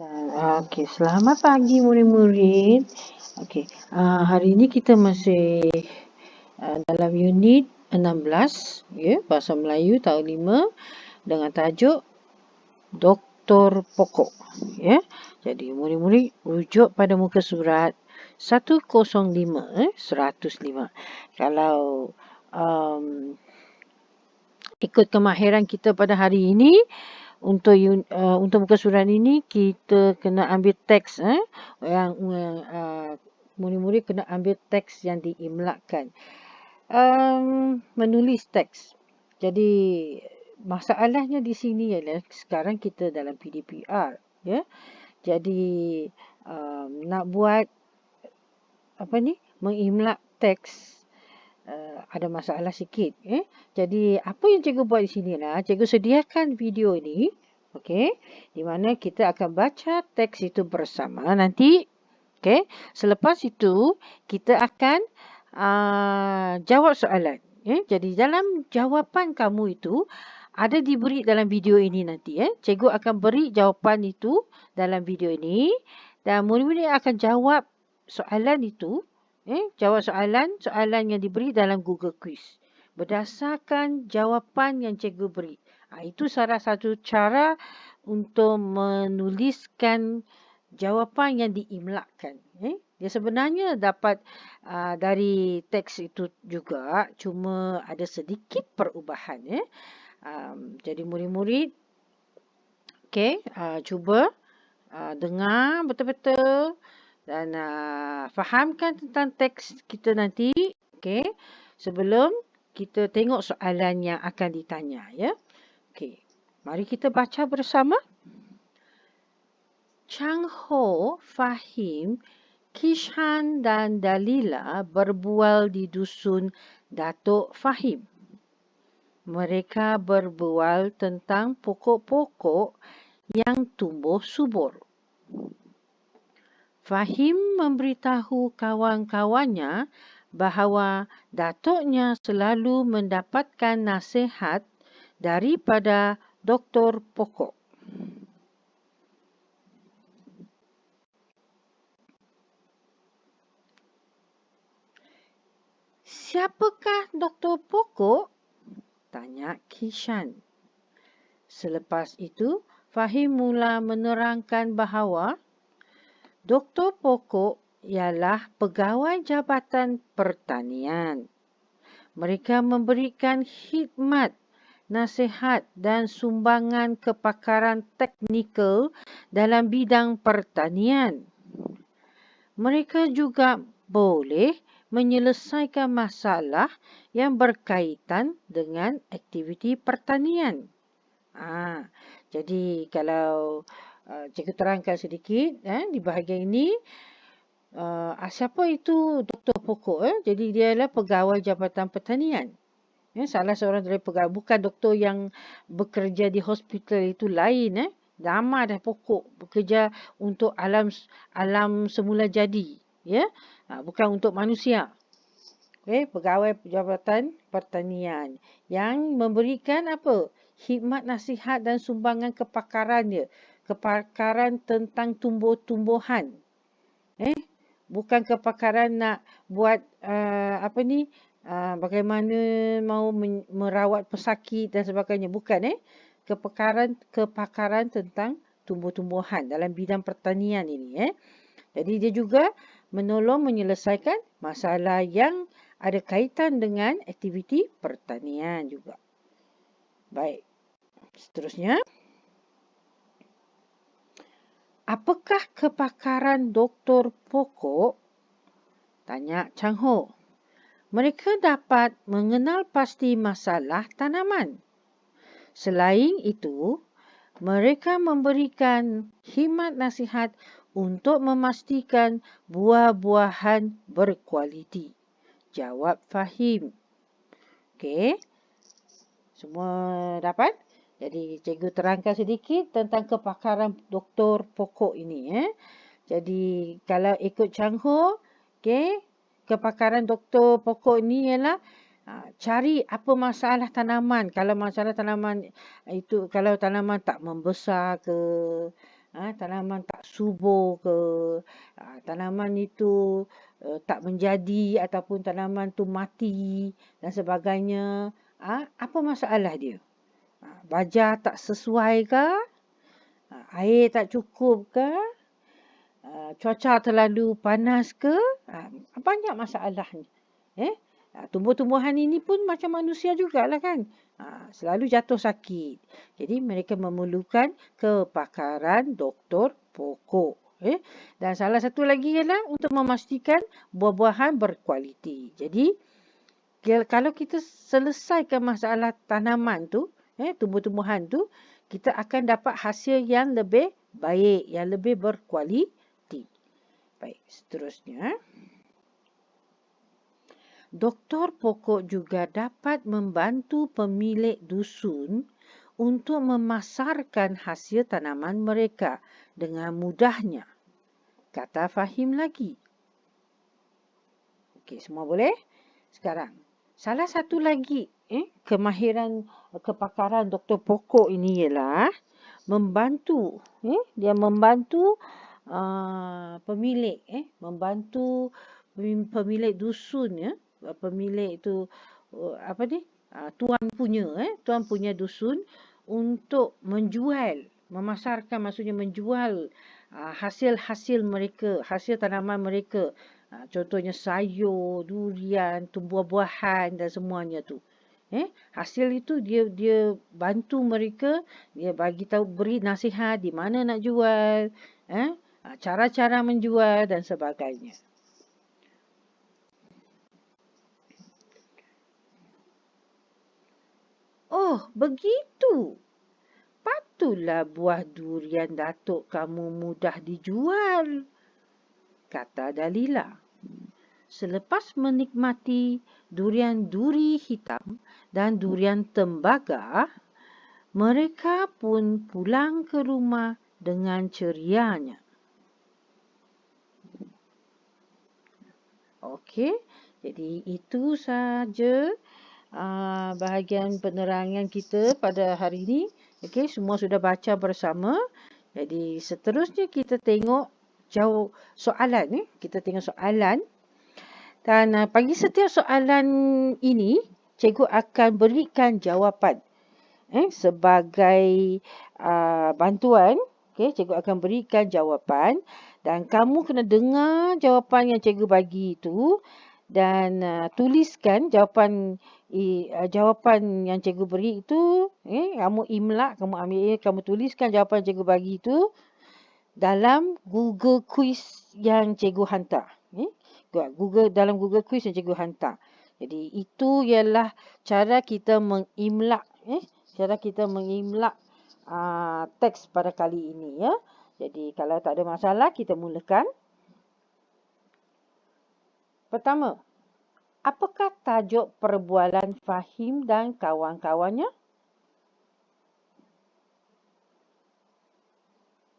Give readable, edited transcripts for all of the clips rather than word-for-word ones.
Okey, selamat pagi murid-murid. Okey, hari ini kita masih dalam unit 16, ya, Bahasa Melayu tahun 5 dengan tajuk Doktor Pokok, ya. Jadi murid-murid rujuk pada muka surat 105, 105. Kalau ikut kemahiran kita pada hari ini, untuk muka surat ini kita kena ambil teks yang murid-murid kena ambil teks yang diimlakkan. Menulis teks. Jadi masalahnya di sini ialah sekarang kita dalam PDPR, ya. Jadi nak buat mengimlak teks ada masalah sikit. Jadi apa yang cikgu buat di sini lah, cikgu sediakan video ini, okey, di mana kita akan baca teks itu bersama nanti. Okey, selepas itu kita akan jawab soalan. Jadi dalam jawapan kamu itu ada diberi dalam video ini nanti. Cikgu akan beri jawapan itu dalam video ini dan murid-murid akan jawab soalan itu. Jawab soalan yang diberi dalam Google Quiz berdasarkan jawapan yang cikgu beri. Itu salah satu cara untuk menuliskan jawapan yang diimlakkan. Dia sebenarnya dapat dari teks itu juga, cuma ada sedikit perubahan. Jadi murid-murid, cuba dengar betul-betul dan fahamkan tentang teks kita nanti, sebelum kita tengok soalan yang akan ditanya, ya. Mari kita baca bersama. Chang Ho, Fahim, Kishan dan Dalila berbual di dusun Datuk Fahim. Mereka berbual tentang pokok-pokok yang tumbuh subur. Fahim memberitahu kawan-kawannya bahawa datuknya selalu mendapatkan nasihat daripada doktor pokok. Siapakah doktor pokok? Tanya Kishan. Selepas itu, Fahim mula menerangkan bahawa doktor pokok ialah pegawai Jabatan Pertanian. Mereka memberikan khidmat, nasihat dan sumbangan kepakaran teknikal dalam bidang pertanian. Mereka juga boleh menyelesaikan masalah yang berkaitan dengan aktiviti pertanian. Jadi kalau cikgu terangkan sedikit di bahagian ini, siapa itu doktor pokok? Jadi dia adalah pegawai Jabatan Pertanian. Salah seorang dari pegawai, bukan doktor yang bekerja di hospital itu lain. Ramai dah pokok bekerja untuk alam semula jadi, ya. Bukan untuk manusia. Pegawai Jabatan Pertanian yang memberikan khidmat, nasihat dan sumbangan kepakaran dia. Kepakaran tentang tumbuh-tumbuhan. Bukan kepakaran nak buat bagaimana mau merawat pesakit dan sebagainya. Bukan. Kepakaran tentang tumbuh-tumbuhan dalam bidang pertanian ini. Jadi dia juga menolong menyelesaikan masalah yang ada kaitan dengan aktiviti pertanian juga. Baik. Seterusnya. Apakah kepakaran doktor pokok? Tanya Chang Ho. Mereka dapat mengenal pasti masalah tanaman. Selain itu, mereka memberikan khidmat nasihat untuk memastikan buah-buahan berkualiti. Jawab Fahim. Semua dapat? Jadi cikgu terangkan sedikit tentang kepakaran doktor pokok ini. Jadi kalau ikut Chang Ho, kepakaran doktor pokok ini ialah cari apa masalah tanaman. Kalau masalah tanaman itu, kalau tanaman tak membesar ke, Tanaman tak subur ke, tanaman itu tak menjadi ataupun tanaman tu mati dan sebagainya. Apa masalah dia? Bajar tak sesuai ke? Air tak cukup ke? Cuaca terlalu panas ke? Banyak masalahnya. Tumbuh-tumbuhan ini pun macam manusia jugalah kan. Selalu jatuh sakit. Jadi mereka memerlukan kepakaran doktor pokok. Dan salah satu lagi ialah untuk memastikan buah-buahan berkualiti. Jadi kalau kita selesaikan masalah tanaman tu, tumbuh-tumbuhan tu, kita akan dapat hasil yang lebih baik, yang lebih berkualiti. Baik, seterusnya. Doktor pokok juga dapat membantu pemilik dusun untuk memasarkan hasil tanaman mereka dengan mudahnya. Kata Fahim lagi. Okey, semua boleh? Sekarang, salah satu lagi kemahiran kepakaran doktor pokok ini ialah membantu. Dia membantu pemilik, membantu pemilik dusun, pemilik itu tuan punya dusun untuk menjual, memasarkan, maksudnya menjual hasil-hasil mereka, hasil tanaman mereka. Contohnya sayur, durian, buah-buahan dan semuanya tu. Hasil itu dia bantu mereka, dia bagi tahu, beri nasihat di mana nak jual, cara-cara menjual dan sebagainya. Oh, begitu. Patutlah buah durian Datuk kamu mudah dijual, kata Dalila. Selepas menikmati durian duri hitam dan durian tembaga, mereka pun pulang ke rumah dengan cerianya. Okey, jadi itu saja bahagian penerangan kita pada hari ini. Okey, semua sudah baca bersama. Jadi seterusnya kita tengok soalan. Kita tengok soalan. Dan bagi setiap soalan ini, cikgu akan berikan jawapan. Sebagai bantuan, cikgu akan berikan jawapan. Dan kamu kena dengar jawapan yang cikgu bagi itu. Dan tuliskan jawapan yang cikgu beri itu. Kamu imlak, kamu ambil, kamu tuliskan jawapan yang cikgu bagi itu dalam Google Quiz yang cikgu hantar. Dalam Google Quiz yang cikgu hantar. Jadi itu ialah cara kita mengimlak, teks pada kali ini, ya. Jadi kalau tak ada masalah, kita mulakan. Pertama, apakah tajuk perbualan Fahim dan kawan-kawannya?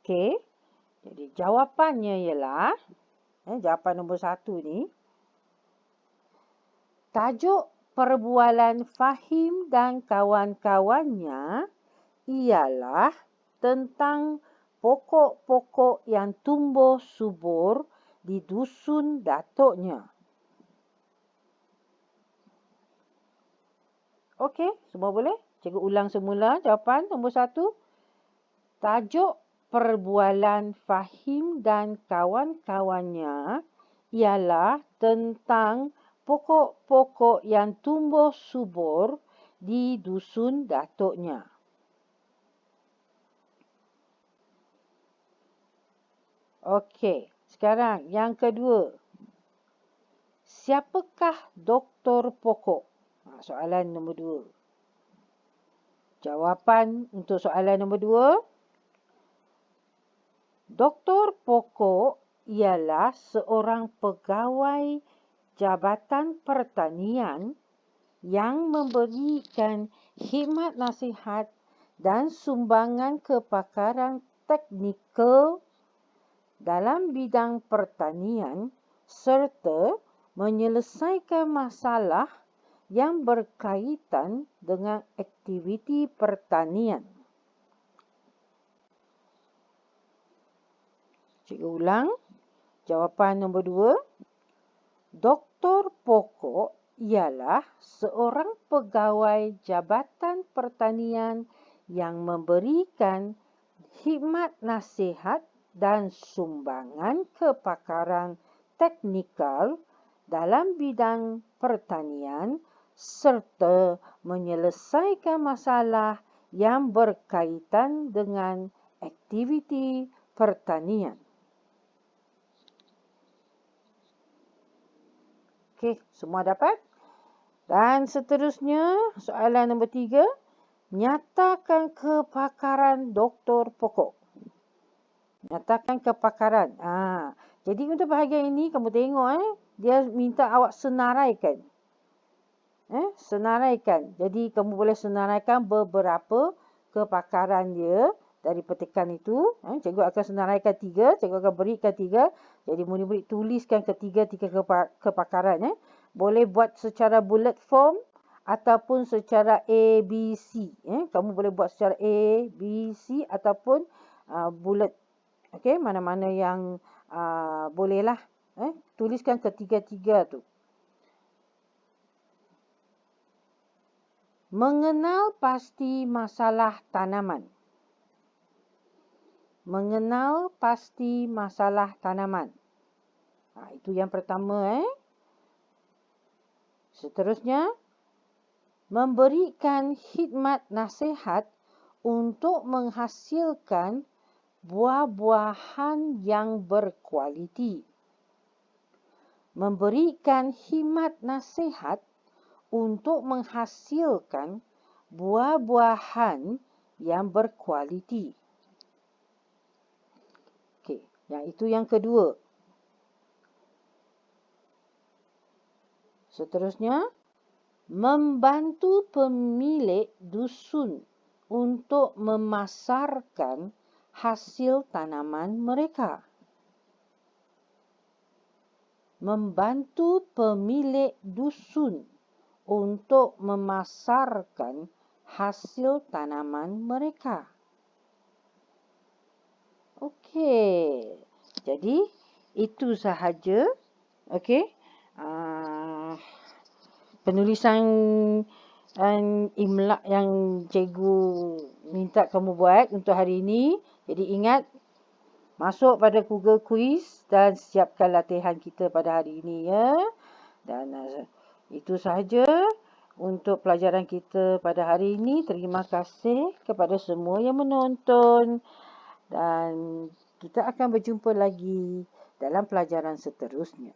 Okey. Jadi jawapannya ialah, jawapan nombor 1 ni, tajuk perbualan Fahim dan kawan-kawannya ialah tentang pokok-pokok yang tumbuh subur di dusun datuknya. Okey, semua boleh? Cikgu ulang semula jawapan nombor 1. Tajuk perbualan Fahim dan kawan-kawannya ialah tentang pokok-pokok yang tumbuh subur di dusun datuknya. Okey, sekarang yang kedua. Siapakah doktor pokok? Soalan nombor 2. Jawapan untuk soalan nombor 2. Doktor pokok ialah seorang pegawai Jabatan Pertanian yang memberikan khidmat nasihat dan sumbangan kepakaran teknikal dalam bidang pertanian serta menyelesaikan masalah yang berkaitan dengan aktiviti pertanian. Cikgu ulang. Jawapan nombor 2. Doktor pokok ialah seorang pegawai Jabatan Pertanian yang memberikan khidmat nasihat dan sumbangan kepakaran teknikal dalam bidang pertanian serta menyelesaikan masalah yang berkaitan dengan aktiviti pertanian. Okey, semua dapat? Dan seterusnya, soalan nombor 3. Nyatakan kepakaran doktor pokok. Nyatakan kepakaran. Jadi untuk bahagian ini, kamu tengok dia minta awak senaraikan. Senaraikan. Jadi kamu boleh senaraikan beberapa kepakaran dia dari petikan itu. Cikgu akan senaraikan 3. Cikgu akan berikan 3. Jadi murid-murid tuliskan ketiga-tiga kepakaran. Boleh buat secara bullet form ataupun secara A, B, C. Kamu boleh buat secara A, B, C ataupun bullet. Okey, mana-mana yang bolehlah. Tuliskan ketiga-tiga tu. Mengenal pasti masalah tanaman. Mengenal pasti masalah tanaman. Itu yang pertama. Seterusnya, memberikan khidmat nasihat untuk menghasilkan buah-buahan yang berkualiti. Memberikan khidmat nasihat untuk menghasilkan buah-buahan yang berkualiti. Okey, yang itu yang kedua. Seterusnya, membantu pemilik dusun untuk memasarkan hasil tanaman mereka. Membantu pemilik dusun untuk memasarkan hasil tanaman mereka. Okey. Jadi, itu sahaja. Okey. Penulisan imla yang cikgu minta kamu buat untuk hari ini. Jadi, ingat, masuk pada Google Quiz dan siapkan latihan kita pada hari ini ya. Dan itu sahaja untuk pelajaran kita pada hari ini. Terima kasih kepada semua yang menonton. Dan kita akan berjumpa lagi dalam pelajaran seterusnya.